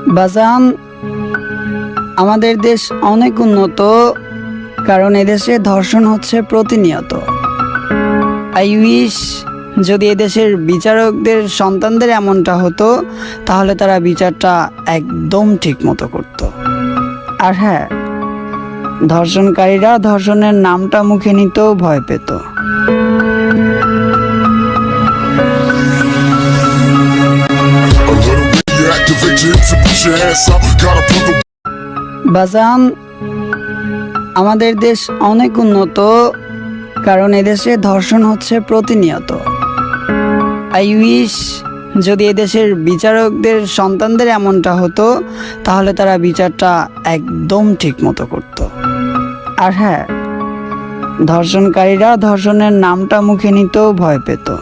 বাজান, আমাদের দেশ অনেক উন্নত, কারণ এদেশে ধর্ষণ হচ্ছে প্রতিনিয়ত। আই উইশ যদি এদেশের বিচারকদের সন্তানদের এমনটা হতো, তাহলে তারা বিচারটা একদম ঠিক মতো করত। আর হ্যাঁ, ধর্ষণকারীরা ধর্ষণের নামটা মুখে নিতেও ভয় পেত। বাজান, আমাদের দেশ অনেক উন্নত, কারণ এদেশে ধর্ষণ হচ্ছে প্রতিনিয়ত। আই উইশ যদি এদেশের বিচারকদের সন্তানদের এমনটা হতো, তাহলে তারা বিচারটা একদম ঠিক মতো করত। আর হ্যাঁ, ধর্ষণকারীরা ধর্ষণের নামটা মুখে নিতেও ভয় পেত।